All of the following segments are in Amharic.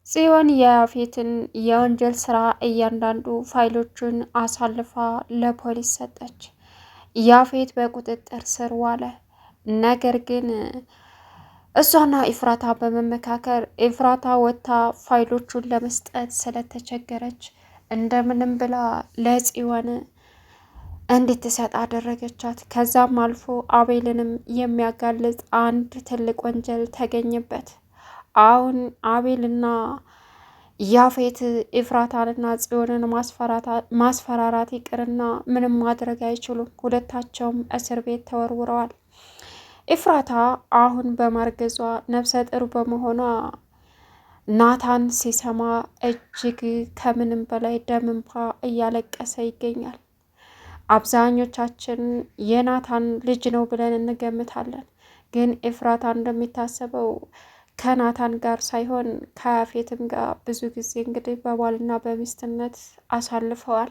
ጽዮን የያፌትን የወንጀል ስራ እያንዳንዱ ፋይሎቹን አሳልፋ ለፖሊስ ሰጠች። ያፌት በቁጥጥር ስር ዋለ። ነገር ግን እሷና ኢፍራታ በመመካከር ኢፍራታ ወጥታ ፋይሎቹን ለመስጠት ስለተቸገረች እንደምንም ብላ ለጽዮን እንድትሰጥ አደረገቻት። ከዛም አልፎ አቤልንም የሚያጋልጥ አንድ ትልቅ ወንጀል ተገኘበት። አሁን አቤልና ያፌት ኤፍራታንና ጽዮንን ማስፈራራት ይቅርና ምንም ማድረግ አይችሉም። ሁለታቸውም እስር ቤት ተወርውረዋል። ኤፍራታ አሁን በማርገዟ ነፍሰ ጥሩ በመሆኗ ናታን ሲሰማ እጅግ ከምንም በላይ ደም እንባ እያለቀሰ ይገኛል። አብዛኞቻችን የናታን ልጅ ነው ብለን እንገምታለን። ግን ኤፍራታ እንደሚታሰበው ከናታን ጋር ሳይሆን ከያፌትም ጋር ብዙ ጊዜ እንግዲህ በባልና በሚስትነት አሳልፈዋል።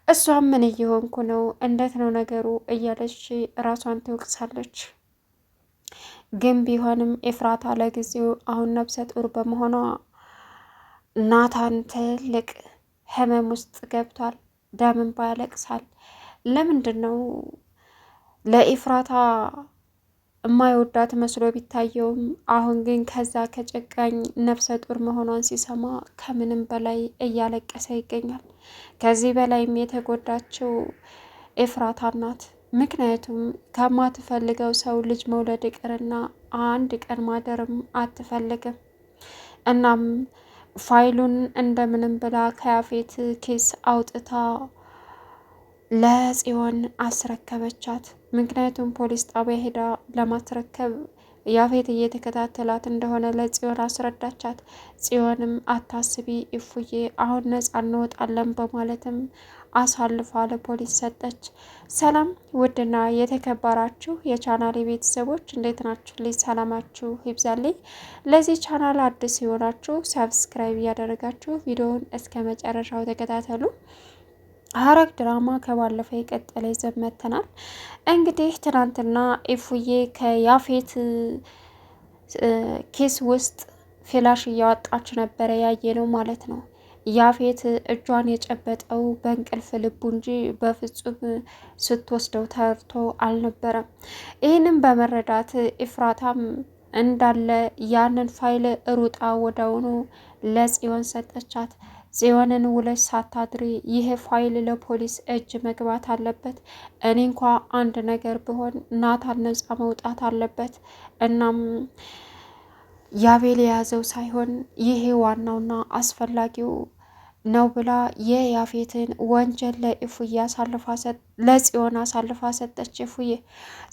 እሷም ምን እየሆንኩ ነው? እንዴት ነው ነገሩ? እያለች ራሷን ትወቅሳለች። ግን ቢሆንም ኤፍራታ ለጊዜው አሁን ነፍሰ ጡር በመሆኗ ናታን ትልቅ ህመም ውስጥ ገብቷል። ደም እንባ ያለቅሳል። ለምንድን ነው ለኤፍራታ የማይወዳት መስሎ ቢታየውም አሁን ግን ከዛ ከጨካኝ ነፍሰ ጡር መሆኗን ሲሰማ ከምንም በላይ እያለቀሰ ይገኛል። ከዚህ በላይም የተጎዳችው ኤፍራታ ናት። ምክንያቱም ከማትፈልገው ሰው ልጅ መውለድ ይቅርና አንድ ቀን ማደርም አትፈልግም። እናም ፋይሉን እንደምንም ብላ ከያፌት ኪስ አውጥታ ለጽዮን አስረከበቻት። ምክንያቱም ፖሊስ ጣቢያ ሄዳ ለማስረከብ ያፌት እየተከታተላት እንደሆነ ለጽዮን አስረዳቻት። ጽዮንም አታስቢ እፉዬ፣ አሁን ነጻ እንወጣለን በማለትም አሳልፋ ለፖሊስ ሰጠች። ሰላም ውድና የተከበራችሁ የቻናል ቤተሰቦች እንዴት ናችሁ? ልጅ ሰላማችሁ ይብዛልኝ። ለዚህ ቻናል አዲስ የሆናችሁ ሰብስክራይብ እያደረጋችሁ ቪዲዮውን እስከ መጨረሻው ተከታተሉ። ሐረግ ድራማ ከባለፈው የቀጠለ ይዘን መጥተናል። እንግዲህ ትናንትና ኢፉዬ ከያፌት ኬስ ውስጥ ፍላሽ እያወጣች ነበረ ያየነው ማለት ነው። ያፌት እጇን የጨበጠው በእንቅልፍ ልቡ እንጂ በፍጹም ስትወስደው ተርቶ አልነበረም። ይህንም በመረዳት ኢፍራታም እንዳለ ያንን ፋይል ሩጣ ወደውኑ ለጽዮን ሰጠቻት። ጽዮንን ውለሽ ሳታድሪ ይሄ ፋይል ለፖሊስ እጅ መግባት አለበት። እኔ እንኳ አንድ ነገር ብሆን ናታን ነጻ መውጣት አለበት። እናም ያቤል የያዘው ሳይሆን ይሄ ዋናውና አስፈላጊው ነው ብላ የያፌትን ወንጀል ለጽዮን አሳልፋ ሰጠች። እፉዬ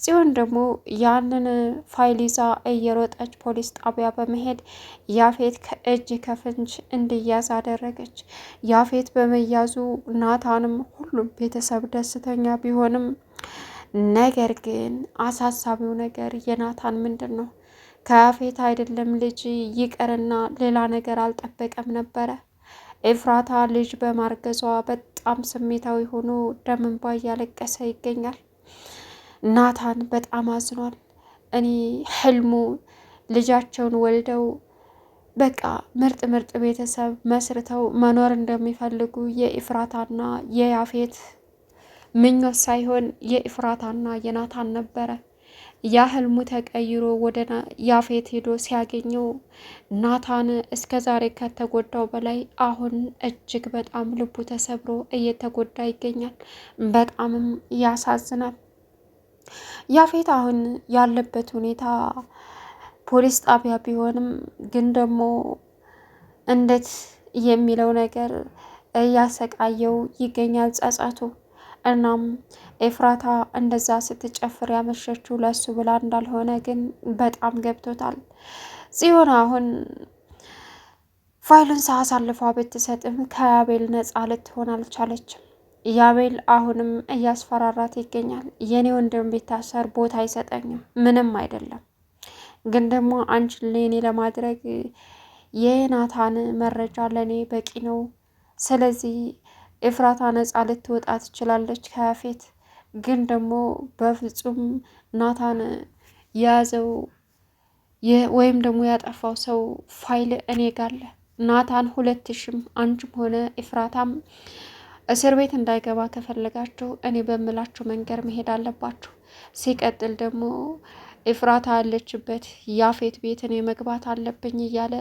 ጽዮን ደግሞ ያንን ፋይል ይዛ እየሮጠች ፖሊስ ጣቢያ በመሄድ ያፌት ከእጅ ከፍንጅ እንዲያዝ አደረገች። ያፌት በመያዙ ናታንም ሁሉም ቤተሰብ ደስተኛ ቢሆንም ነገር ግን አሳሳቢው ነገር የናታን ምንድን ነው? ከያፌት አይደለም ልጅ ይቅርና ሌላ ነገር አልጠበቀም ነበረ። ኤፍራታ ልጅ በማርገዟ በጣም ስሜታዊ ሆኖ ደም እንባ እያለቀሰ ይገኛል። ናታን በጣም አዝኗል። እኔ ህልሙ ልጃቸውን ወልደው በቃ ምርጥ ምርጥ ቤተሰብ መስርተው መኖር እንደሚፈልጉ የኤፍራታና የያፌት ምኞት ሳይሆን የኤፍራታና የናታን ነበረ። ያ ህልሙ ተቀይሮ ወደ ያፌት ሄዶ ሲያገኘው ናታን እስከ ዛሬ ከተጎዳው በላይ አሁን እጅግ በጣም ልቡ ተሰብሮ እየተጎዳ ይገኛል። በጣምም ያሳዝናል። ያፌት አሁን ያለበት ሁኔታ ፖሊስ ጣቢያ ቢሆንም ግን ደግሞ እንዴት የሚለው ነገር እያሰቃየው ይገኛል ጸጸቱ። እናም ኤፍራታ እንደዛ ስትጨፍር ያመሸችው ለሱ ብላ እንዳልሆነ ግን በጣም ገብቶታል። ጽዮን አሁን ፋይሉን ሳያሳልፏ ብትሰጥም ከያቤል ነጻ ልትሆን አልቻለችም። ያቤል አሁንም እያስፈራራት ይገኛል። የኔ ወንድም ቢታሰር ቦታ አይሰጠኝም፣ ምንም አይደለም። ግን ደግሞ አንቺን ለኔ ለማድረግ የናታን መረጃ ለኔ በቂ ነው። ስለዚህ ኤፍራታ ነጻ ልትወጣ ትችላለች ከያፌት። ግን ደግሞ በፍጹም ናታን የያዘው ወይም ደግሞ ያጠፋው ሰው ፋይል እኔ ጋር አለ። ናታን 2000ም አንቺም ሆነ ኤፍራታም እስር ቤት እንዳይገባ ከፈለጋችሁ እኔ በምላችሁ መንገድ መሄድ አለባችሁ። ሲቀጥል ደግሞ ኤፍራታ ያለችበት ያፌት ቤት እኔ መግባት አለብኝ እያለ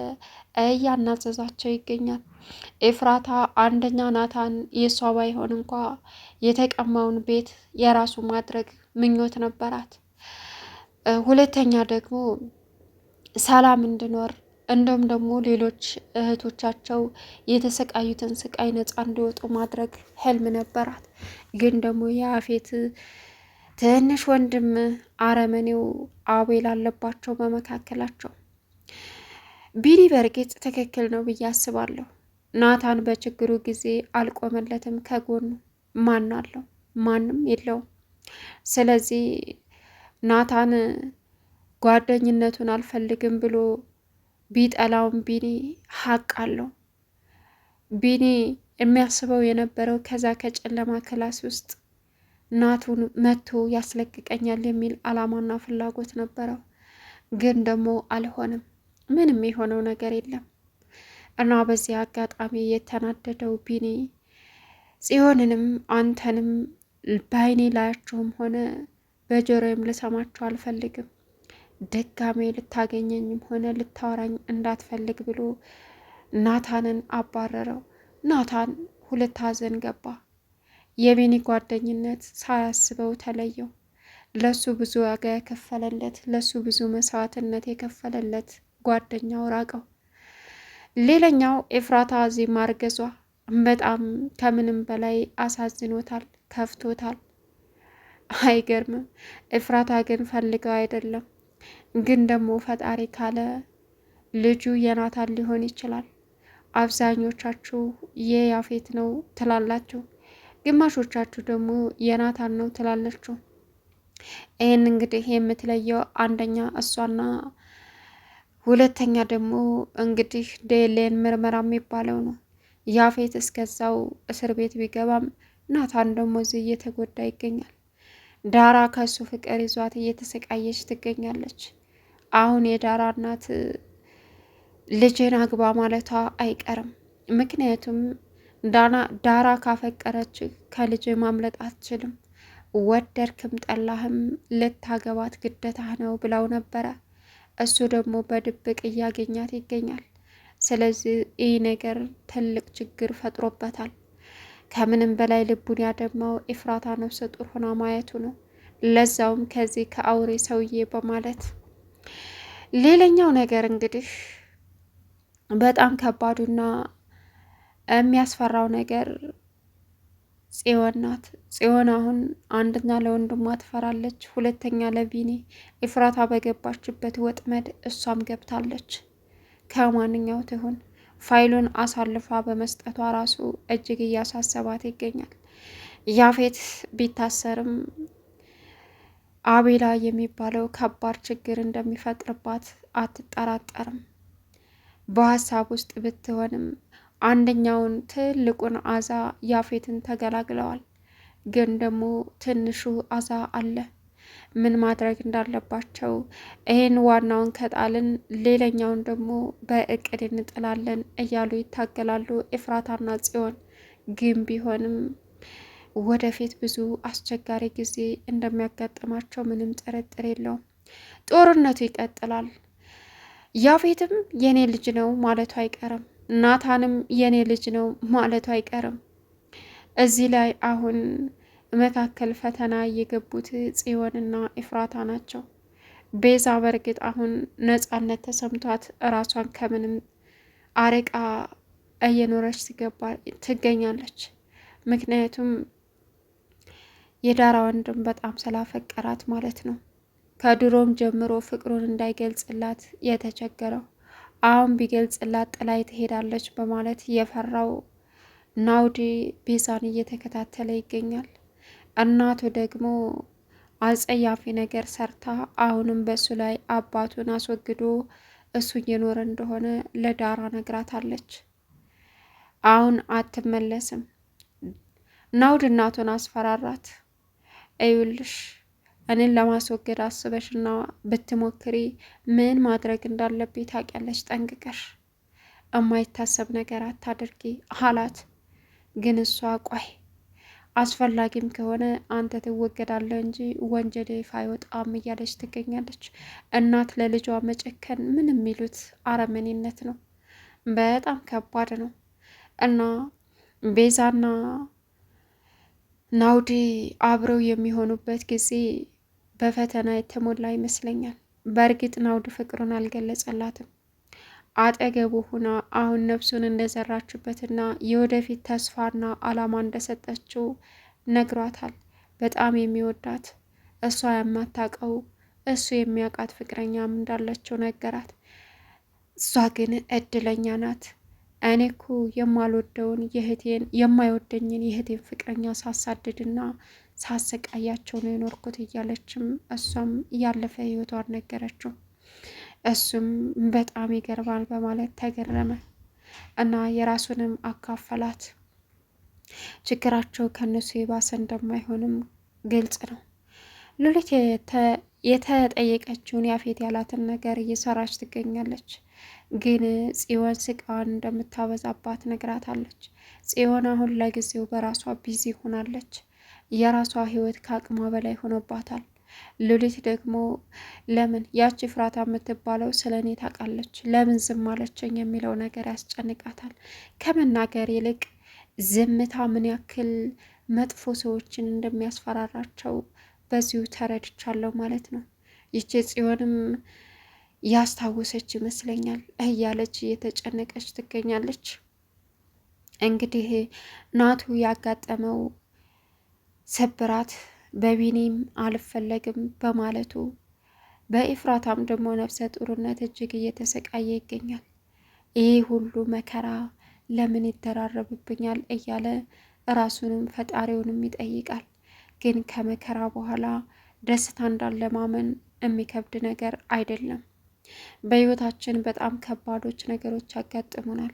እያናዘዛቸው ይገኛል። ኤፍራታ አንደኛ ናታን የሷ ባይሆን እንኳ የተቀማውን ቤት የራሱ ማድረግ ምኞት ነበራት። ሁለተኛ ደግሞ ሰላም እንዲኖር እንዲሁም ደግሞ ሌሎች እህቶቻቸው የተሰቃዩትን ስቃይ ነፃ እንዲወጡ ማድረግ ህልም ነበራት። ግን ደግሞ የአፌት ትንሽ ወንድም አረመኔው አቤል አለባቸው በመካከላቸው። ቢኒ በእርግጥ ትክክል ነው ብዬ አስባለሁ። ናታን በችግሩ ጊዜ አልቆመለትም። ከጎኑ ማን አለው? ማንም የለውም። ስለዚህ ናታን ጓደኝነቱን አልፈልግም ብሎ ቢጠላውም ቢኒ ሀቅ አለው። ቢኒ የሚያስበው የነበረው ከዛ ከጨለማ ክላስ ውስጥ ናቱን መቶ ያስለቅቀኛል የሚል አላማና ፍላጎት ነበረው። ግን ደግሞ አልሆነም። ምንም የሆነው ነገር የለም እና በዚህ አጋጣሚ የተናደደው ቢኒ ጽዮንንም አንተንም በአይኔ ላያቸውም ሆነ በጆሮዬም ልሰማቸው አልፈልግም፣ ድጋሜ ልታገኘኝም ሆነ ልታወራኝ እንዳትፈልግ ብሎ ናታንን አባረረው። ናታን ሁለት ሀዘን ገባ። የቢኒ ጓደኝነት ሳያስበው ተለየው። ለሱ ብዙ ዋጋ የከፈለለት፣ ለሱ ብዙ መስዋዕትነት የከፈለለት ጓደኛው ራቀው። ሌላኛው ኤፍራታ እዚህ ማርገዟ በጣም ከምንም በላይ አሳዝኖታል፣ ከፍቶታል። አይገርምም። ኤፍራታ ግን ፈልገው አይደለም። ግን ደግሞ ፈጣሪ ካለ ልጁ የናታን ሊሆን ይችላል። አብዛኞቻችሁ የያፌት ነው ትላላችሁ፣ ግማሾቻችሁ ደግሞ የናታን ነው ትላላችሁ። ይህን እንግዲህ የምትለየው አንደኛ እሷና ሁለተኛ ደግሞ እንግዲህ ዲኤንኤ ምርመራ የሚባለው ነው። ያፌት እስከዛው እስር ቤት ቢገባም ናታን ደግሞ እዚህ እየተጎዳ ይገኛል። ዳራ ከሱ ፍቅር ይዟት እየተሰቃየች ትገኛለች። አሁን የዳራ እናት ልጄን አግባ ማለቷ አይቀርም። ምክንያቱም ዳራ ካፈቀረች ከልጅ ማምለጥ አትችልም። ወደድክም ጠላህም ልታገባት ግዴታህ ነው ብለው ነበረ። እሱ ደግሞ በድብቅ እያገኛት ይገኛል። ስለዚህ ይህ ነገር ትልቅ ችግር ፈጥሮበታል። ከምንም በላይ ልቡን ያደማው ኤፍራታ ነፍሰ ጡር ሆና ማየቱ ነው። ለዛውም ከዚህ ከአውሬ ሰውዬ በማለት። ሌላኛው ነገር እንግዲህ በጣም ከባዱና የሚያስፈራው ነገር ጽዮን ናት። ጽዮን አሁን አንደኛ ለወንድሟ ትፈራለች፣ ሁለተኛ ለቢኒ። ኤፍራታ በገባችበት ወጥመድ እሷም ገብታለች። ከማንኛው ትሆን? ፋይሉን አሳልፋ በመስጠቷ ራሱ እጅግ እያሳሰባት ይገኛል። ያፌት ቢታሰርም አቤላ የሚባለው ከባድ ችግር እንደሚፈጥርባት አትጠራጠርም። በሀሳብ ውስጥ ብትሆንም አንደኛውን ትልቁን አዛ ያፌትን ተገላግለዋል። ግን ደግሞ ትንሹ አዛ አለ። ምን ማድረግ እንዳለባቸው ይህን ዋናውን ከጣልን ሌላኛውን ደግሞ በእቅድ እንጥላለን እያሉ ይታገላሉ ኤፍራታና ጽዮን። ግን ቢሆንም ወደፊት ብዙ አስቸጋሪ ጊዜ እንደሚያጋጥማቸው ምንም ጥርጥር የለውም። ጦርነቱ ይቀጥላል። ያፌትም የኔ ልጅ ነው ማለቱ አይቀርም። ናታንም የኔ ልጅ ነው ማለቱ አይቀርም። እዚህ ላይ አሁን መካከል ፈተና የገቡት ጽዮንና ኤፍራታ ናቸው። ቤዛ በእርግጥ አሁን ነፃነት ተሰምቷት እራሷን ከምንም አርቃ እየኖረች ትገኛለች። ምክንያቱም የዳራ ወንድም በጣም ስላፈቀራት ማለት ነው። ከድሮም ጀምሮ ፍቅሩን እንዳይገልጽላት የተቸገረው አሁን ቢገልጽላት ጥላይ ትሄዳለች በማለት የፈራው ናውዲ ቤዛን እየተከታተለ ይገኛል። እናቱ ደግሞ አጸያፊ ነገር ሰርታ አሁንም በሱ ላይ አባቱን አስወግዶ እሱ እየኖረ እንደሆነ ለዳራ ነግራታለች። አሁን አትመለስም። ናውድ እናቱን አስፈራራት። እዩልሽ እኔን ለማስወገድ አስበሽና ብትሞክሪ ምን ማድረግ እንዳለብኝ ታውቂያለሽ ጠንቅቀሽ። እማይታሰብ ነገር አታድርጊ አላት። ግን እሷ ቆይ አስፈላጊም ከሆነ አንተ ትወገዳለህ እንጂ ወንጀል ይፋ አይወጣም እያለች ትገኛለች። እናት ለልጇ መጨከን ምን የሚሉት አረመኔነት ነው። በጣም ከባድ ነው። እና ቤዛና ናውዲ አብረው የሚሆኑበት ጊዜ በፈተና የተሞላ ይመስለኛል። በእርግጥ ናውዲ ፍቅሩን አልገለጸላትም። አጠገቡ ሁና አሁን ነፍሱን እንደዘራችበትና የወደፊት ተስፋና አላማ እንደሰጠችው ነግሯታል። በጣም የሚወዳት እሷ የማታውቀው እሱ የሚያውቃት ፍቅረኛም እንዳለችው ነገራት። እሷ ግን እድለኛ ናት። እኔ እኮ የማልወደውን የማይወደኝን የእህቴን ፍቅረኛ ሳሳድድና ሳሰቃያቸው ነው የኖርኩት እያለችም እሷም ያለፈ ህይወቷን ነገረችው። እሱም በጣም ይገርማል በማለት ተገረመ እና የራሱንም አካፈላት። ችግራቸው ከነሱ የባሰ እንደማይሆንም ግልጽ ነው። ሉሊት የተጠየቀችውን ያፌት ያላትን ነገር እየሰራች ትገኛለች። ግን ጽዮን ስቃዋን እንደምታበዛባት ነግራታለች። ጽዮን አሁን ለጊዜው በራሷ ቢዚ ሆናለች። የራሷ ህይወት ከአቅሟ በላይ ሆኖባታል። ሉሊት ደግሞ ለምን ያቺ ፍራታ የምትባለው ስለ እኔ ታውቃለች፣ ለምን ዝም አለችኝ የሚለው ነገር ያስጨንቃታል። ከመናገር ይልቅ ዝምታ ምን ያክል መጥፎ ሰዎችን እንደሚያስፈራራቸው በዚሁ ተረድቻለሁ ማለት ነው። ይቺ ጽዮንም ያስታወሰች ይመስለኛል እያለች እየተጨነቀች ትገኛለች። እንግዲህ ናቱ ያጋጠመው ስብራት በቢኒም አልፈለግም በማለቱ በኢፍራታም ደግሞ ነፍሰ ጡርነት እጅግ እየተሰቃየ ይገኛል። ይህ ሁሉ መከራ ለምን ይደራረብብኛል እያለ ራሱንም ፈጣሪውንም ይጠይቃል። ግን ከመከራ በኋላ ደስታ እንዳለ ማመን የሚከብድ ነገር አይደለም። በህይወታችን በጣም ከባዶች ነገሮች ያጋጥሙናል፣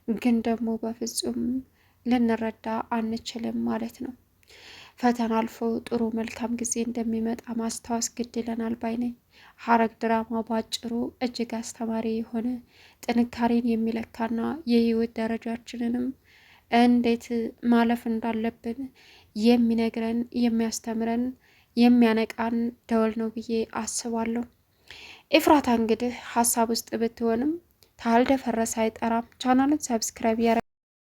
ግን ደግሞ በፍጹም ልንረዳ አንችልም ማለት ነው። ፈተና አልፎ ጥሩ መልካም ጊዜ እንደሚመጣ ማስታወስ ግድ ይለናል ባይ ነኝ። ሐረግ ድራማ ባጭሩ እጅግ አስተማሪ የሆነ ጥንካሬን የሚለካና የህይወት ደረጃችንንም እንዴት ማለፍ እንዳለብን የሚነግረን የሚያስተምረን የሚያነቃን ደወል ነው ብዬ አስባለሁ። ኤፍራታ እንግዲህ ሀሳብ ውስጥ ብትሆንም ታልደፈረሰ አይጠራም። ቻናልን ሰብስክራይብ